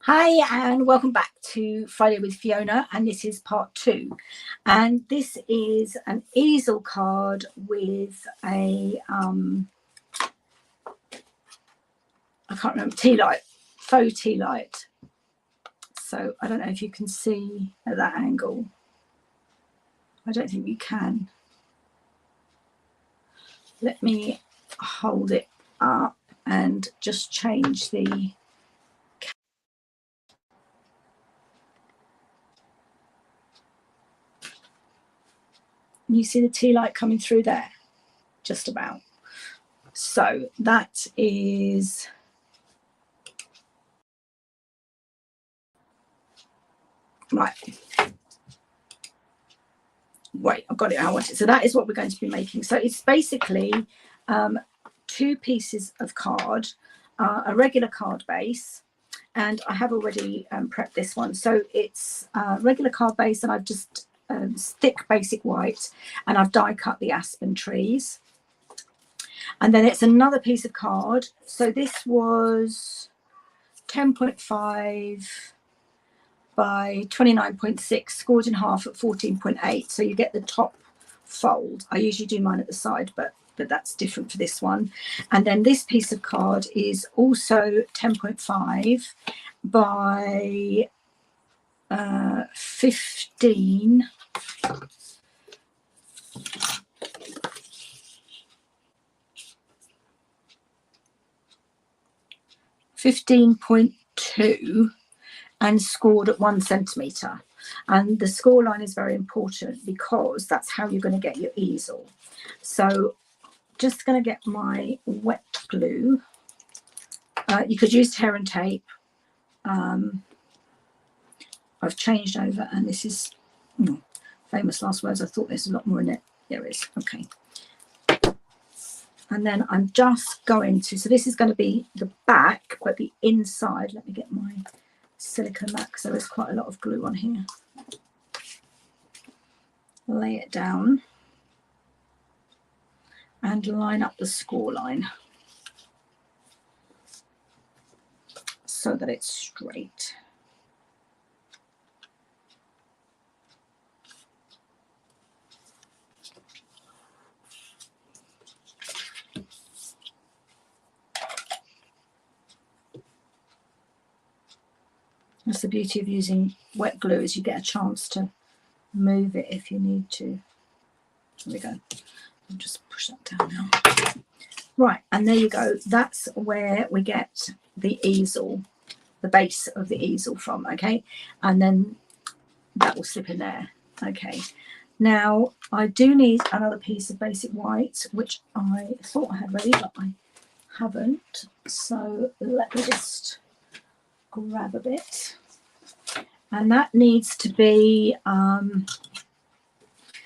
Hi and welcome back to Friday with Fiona, and this is part 2, and this is an easel card with a I can't remember, tea light, faux tea light. So I don't know if you can see at that angle. I don't think you can. Let me hold it up and just change the you see the tea light coming through there, just about. So that is right. Wait, I've got it how I want it. So that is what we're going to be making. So it's basically 2 pieces of card, a regular card base, and I have already prepped this one. So it's a regular card base, and I've just thick basic white, and I've die cut the aspen trees. And then it's another piece of card. So this was 10.5 by 29.6, scored in half at 14.8. So you get the top fold. I usually do mine at the side, but that's different for this one. And then this piece of card is also 10.5 by 15. 15.2 and scored at 1 centimetre. And the score line is very important because that's how you're going to get your easel. So just going to get my wet glue. You could use tear and tape. I've changed over, and this is famous last words. I thought there's a lot more in it. There is. Okay. And then I'm just going to, so this is going to be the back, but the inside, let me get my silicone mat because there is quite a lot of glue on here. Lay it down and line up the score line so that it's straight. That's the beauty of using wet glue, is you get a chance to move it if you need to. There we go. I'll just push that down now. Right, and there you go. That's where we get the easel, the base of the easel from, okay? And then that will slip in there, okay? Now, I do need another piece of basic white, which I thought I had ready, but I haven't. So let me just grab a bit. And that needs to be,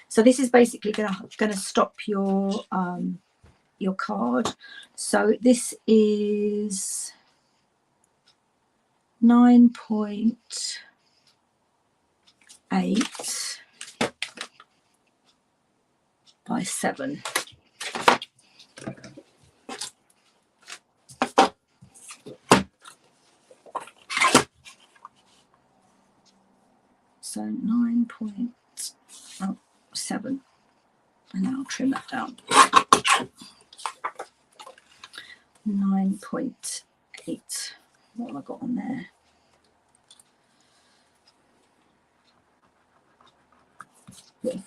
so this is basically going to stop your card. So this is 9.8 by 7. So 9.7, and I'll trim that down. 9.8. What have I got on there? With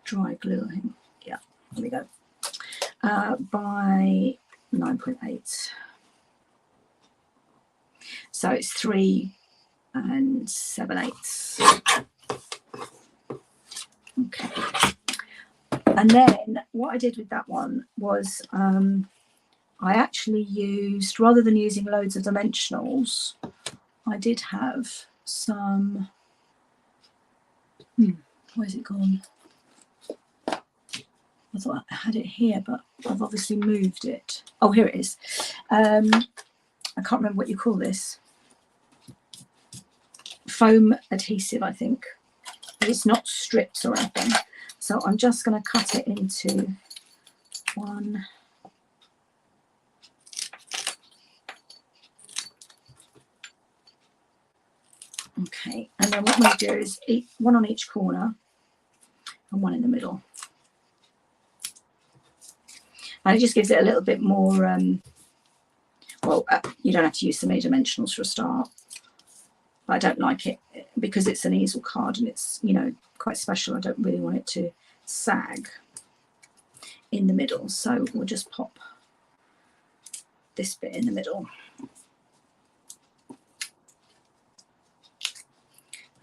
dry glue, I think. Yeah, there we go. By 9.8. So it's 3 7/8. Okay. And then what I did with that one was I actually used, rather than using loads of dimensionals, I did have some, where's it gone? I thought I had it here, but I've obviously moved it. Oh, here it is. I can't remember what you call this. Foam adhesive, I think. It's not strips or anything. So I'm just going to cut it into 1, Okay, and then what I'm going to do is one on each corner and one in the middle. And it just gives it a little bit more, well, you don't have to use so many dimensionals for a start. But I don't like it because it's an easel card and it's, you know, quite special. I don't really want it to sag in the middle. So we'll just pop this bit in the middle.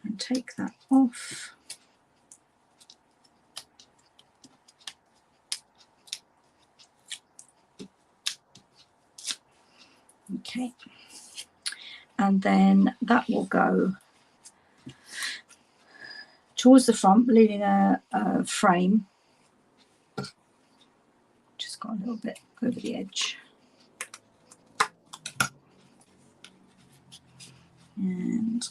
And take that off. Okay, and then that will go towards the front, leaving a frame. Just got a little bit over the edge. And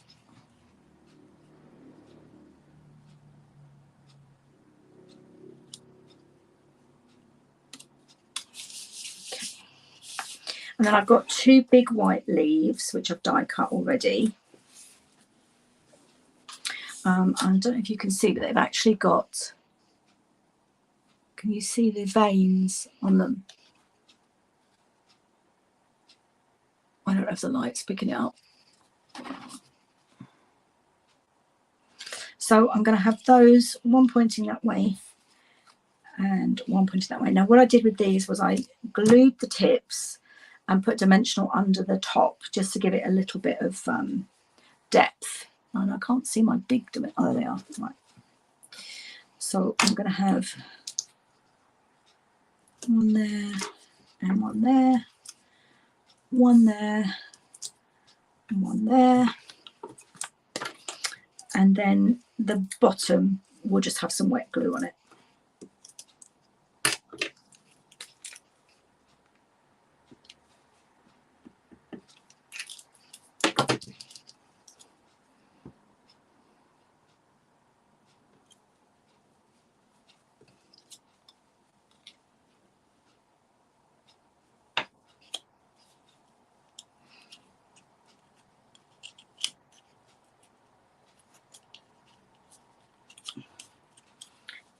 and then I've got two big white leaves, which I've die cut already. I don't know if you can see, but they've actually got, can you see the veins on them? I don't know if the light's picking it up. So I'm going to have those, one pointing that way and one pointing that way. Now what I did with these was I glued the tips and put dimensional under the top just to give it a little bit of depth. And I can't see my big dimensional. Oh, they are. Right. So I'm going to have one there and one there, one there and one there. And then the bottom will just have some wet glue on it.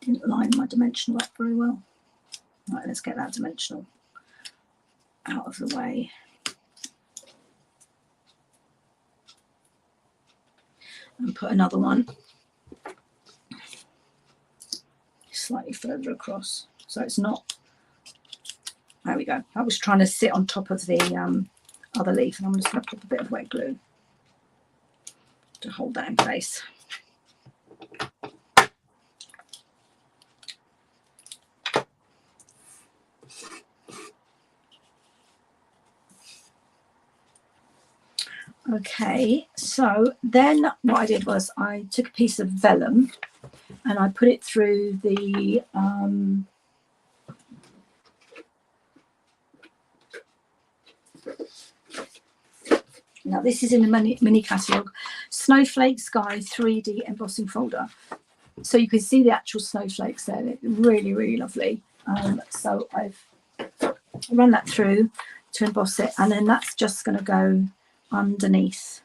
Didn't line my dimensional up very well. Right, let's get that dimensional out of the way. And put another one slightly further across. So it's not, there we go. I was trying to sit on top of the other leaf, and I'm just going to pop a bit of wet glue to hold that in place. Okay, so then what I did was I took a piece of vellum and I put it through the now this is in the mini catalogue, Snowflake Sky 3D embossing folder. So you can see the actual snowflakes there. They're really, really lovely. So I've run that through to emboss it, and then that's just going to go underneath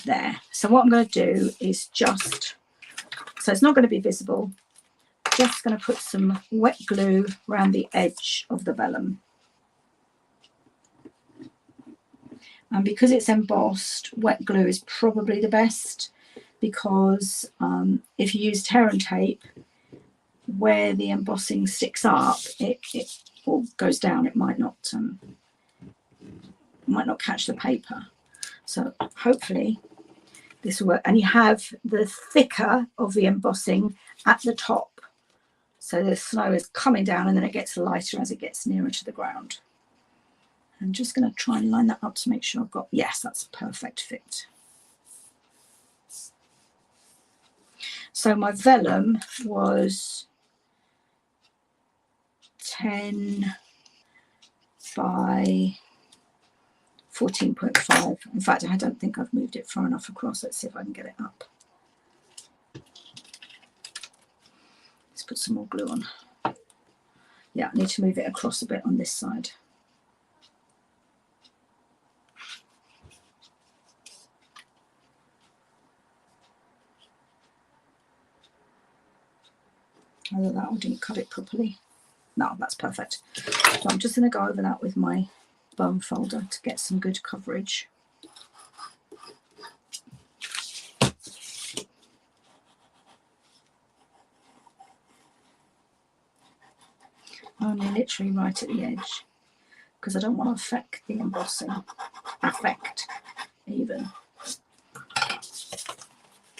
there. So what I'm going to do is just, so it's not going to be visible, just going to put some wet glue around the edge of the vellum. And because it's embossed, wet glue is probably the best, because if you use tear and tape, where the embossing sticks up, it or goes down, it might not catch the paper. So hopefully this will work. And you have the thicker of the embossing at the top, so the snow is coming down and then it gets lighter as it gets nearer to the ground. I'm just going to try and line that up to make sure I've got, yes, that's a perfect fit. So my vellum was 10 by 14.5. In fact, I don't think I've moved it far enough across. Let's see if I can get it up. Let's put some more glue on. Yeah, I need to move it across a bit on this side. Either that or didn't cut it properly. No, that's perfect. So I'm just going to go over that with my bone folder to get some good coverage. Only literally right at the edge, because I don't want to affect the embossing. Even.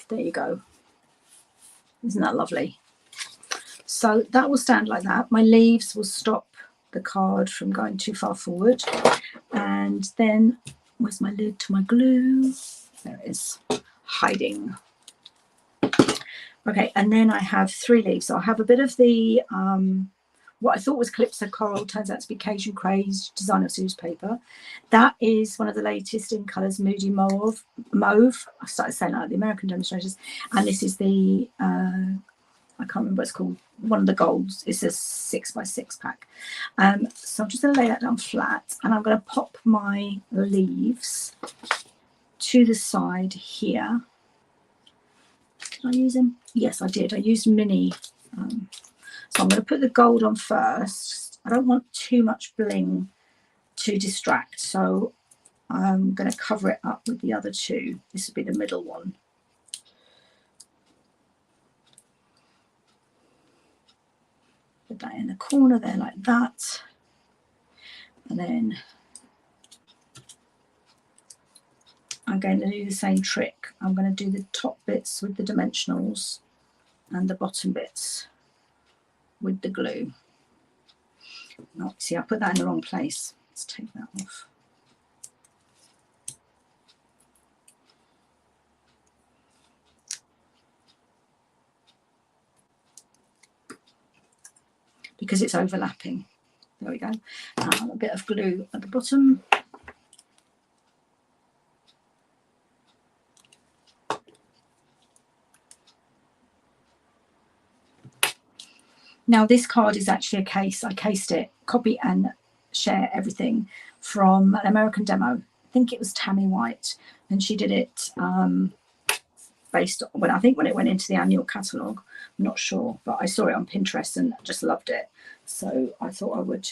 There you go. Isn't that lovely? So that will stand like that. My leaves will stop the card from going too far forward. And then, where's my lid to my glue? There it is, hiding. Okay, and then I have 3 leaves. So I have a bit of the, what I thought was Calypso Coral, turns out to be Cajun Craze Designer Series paper. That is one of the latest in colours, Moody Mauve. I started saying that at the American demonstrators. And this is the, I can't remember what it's called, one of the golds. It's a 6x6 pack. So I'm just going to lay that down flat, and I'm going to pop my leaves to the side here. Did I use them? Yes, I did. I used mini. So I'm going to put the gold on first. I don't want too much bling to distract, so I'm going to cover it up with the other 2. This would be the middle one. Put that in the corner there like that. And then I'm going to do the same trick. I'm going to do the top bits with the dimensionals and the bottom bits with the glue. Oh, see, I put that in the wrong place. Let's take that off. Because it's overlapping. There we go. A bit of glue at the bottom. Now this card is actually a case. I cased it, copy and share everything, from an American demo. I think it was Tammy White, and she did it based on, when I think when it went into the annual catalogue. I'm not sure, but I saw it on Pinterest and just loved it. So I thought I would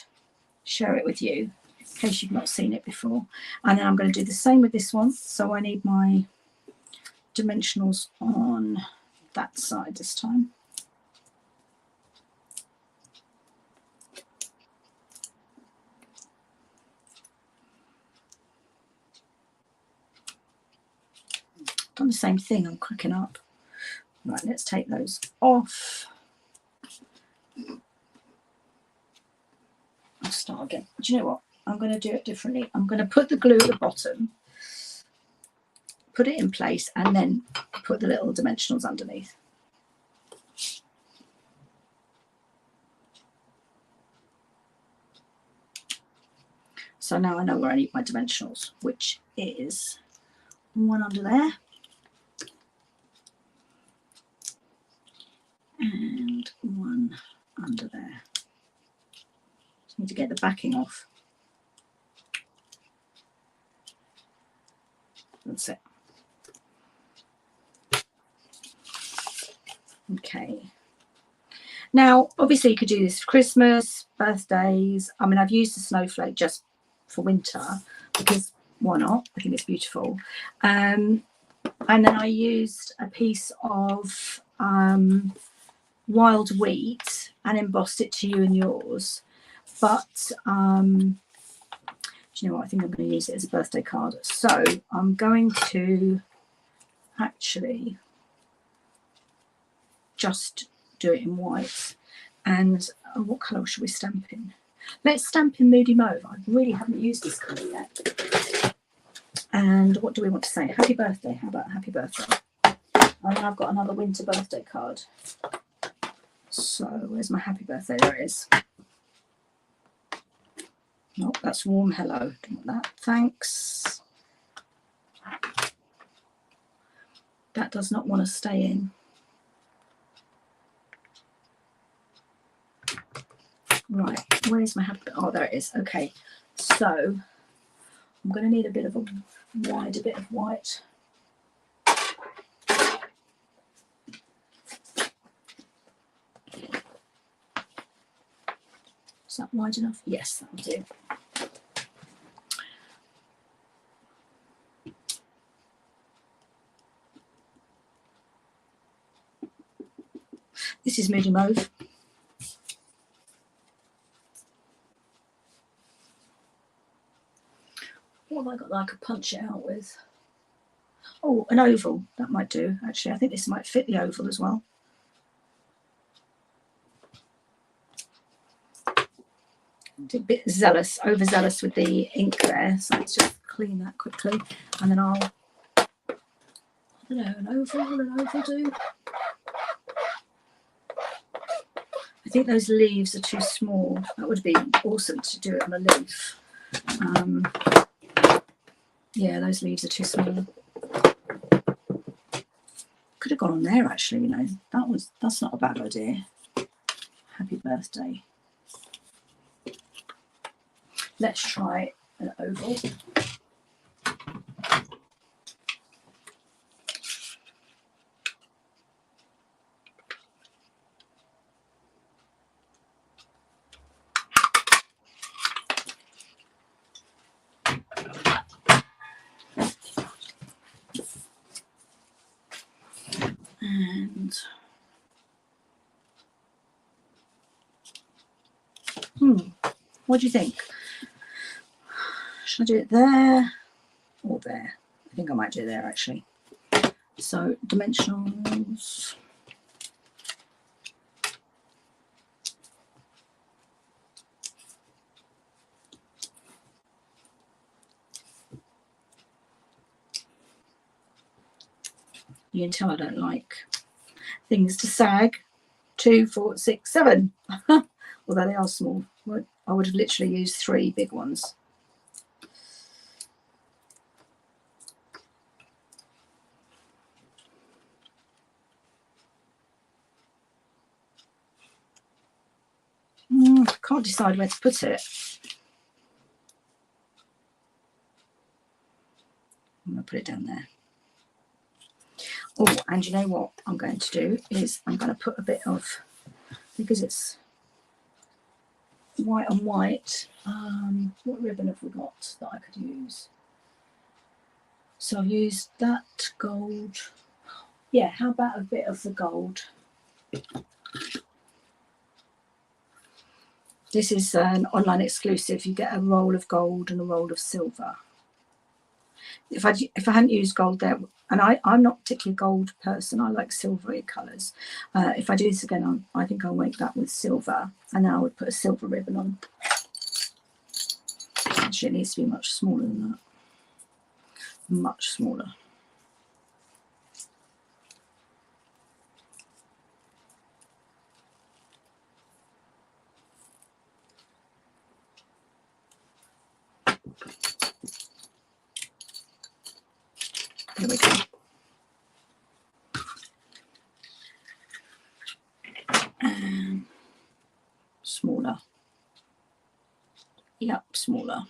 share it with you in case you've not seen it before. And then I'm going to do the same with this one. So I need my dimensionals on that side this time. Done the same thing, I'm cracking up. Right, let's take those off. I'll start again. Do you know what? I'm going to do it differently. I'm going to put the glue at the bottom, put it in place, and then put the little dimensionals underneath. So now I know where I need my dimensionals, which is one under there. And one under there. Just need to get the backing off. That's it. Okay. Now, obviously you could do this for Christmas, birthdays. I mean, I've used the snowflake just for winter because why not? I think it's beautiful. And then I used a piece of wild wheat and embossed it to you and yours. But do you know what? I think I'm going to use it as a birthday card. So I'm going to actually just do it in white. And what colour should we stamp in? Let's stamp in Moody Mauve. I really haven't used this colour yet. And what do we want to say? Happy birthday. How about happy birthday? And then I've got another winter birthday card. So where's my happy birthday? There it is. No, that's warm hello. Don't want that. Thanks. That does not want to stay in. Right, where's my happy? Oh, there it is. Okay, so I'm going to need a bit of a wider bit of white. Is that wide enough? Yes, that'll do. This is Moody Mauve. What have I got that I could punch it out with? Oh, an oval. That might do, actually. I think this might fit the oval as well. A bit zealous, overzealous with the ink there. So let's just clean that quickly. And then I don't know, an oval do? I think those leaves are too small. That would be awesome to do it on a leaf. Yeah, those leaves are too small. Could have gone on there actually, you know. That's not a bad idea. Happy birthday. Let's try an oval. And what do you think? Should I do it there or there? I think I might do it there actually. So dimensionals. You can tell I don't like things to sag. 2, 4, 6, 7. Although they are small. I would have literally used 3 big ones. Can't decide where to put it. I'm going to put it down there. Oh, and you know what I'm going to do is I'm going to put a bit of, because it's white on white, what ribbon have we got that I could use? So I've used that gold. Yeah, how about a bit of the gold? This is an online exclusive. You get a roll of gold and a roll of silver. If I hadn't used gold there, and I'm not particularly a gold person, I like silvery colours. If I do this again, I think I'll make that with silver, and then I would put a silver ribbon on. Actually, it needs to be much smaller than that. Much smaller. There we go. And smaller. Yep, smaller.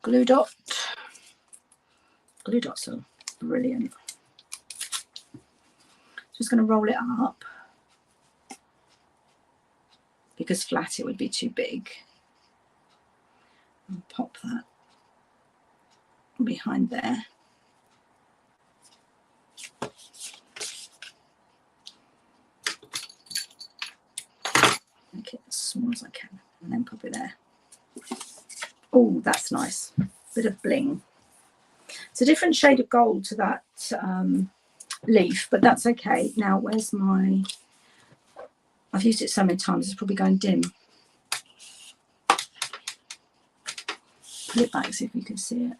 Glue dot. Glue dots are brilliant. Just going to roll it up because flat it would be too big. And pop that behind there. Make it as small as I can and then pop it there. Oh, that's nice. Bit of bling. It's a different shade of gold to that leaf, but that's okay. Now, where's my... I've used it so many times, it's probably going dim. Put it back, see if you can see it.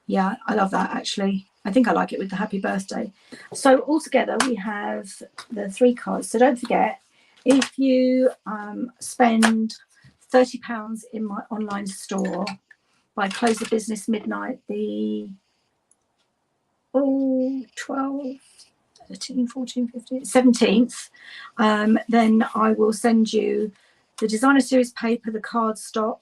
Yeah, I love that actually. I think I like it with the happy birthday. So altogether we have the 3 cards. So don't forget, if you spend £30 in my online store by close of business midnight, the 12th, 13, 14, 15, 17th, then I will send you the designer series paper, the cardstock,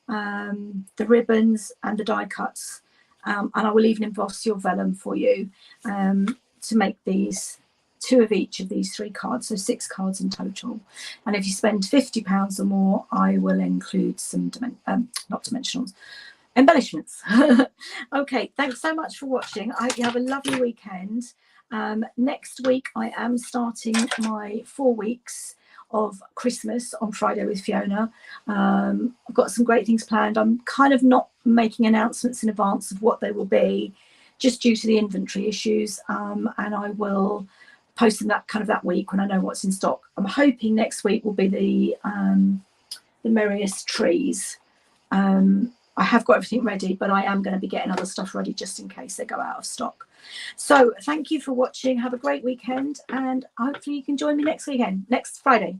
the ribbons and the die cuts, and I will even emboss your vellum for you to make these 2 of each of these 3 cards, so 6 cards in total. And if you spend £50 or more, I will include some not dimensionals, embellishments. Okay, thanks so much for watching. I hope you have a lovely weekend. Next week I am starting my 4 weeks of Christmas on Friday with Fiona. I've got some great things planned. I'm kind of not making announcements in advance of what they will be, just due to the inventory issues, and I will post them that week when I know what's in stock. I'm hoping next week will be the merriest trees. I have got everything ready, but I am going to be getting other stuff ready just in case they go out of stock. So thank you for watching. Have a great weekend, and hopefully you can join me next Friday.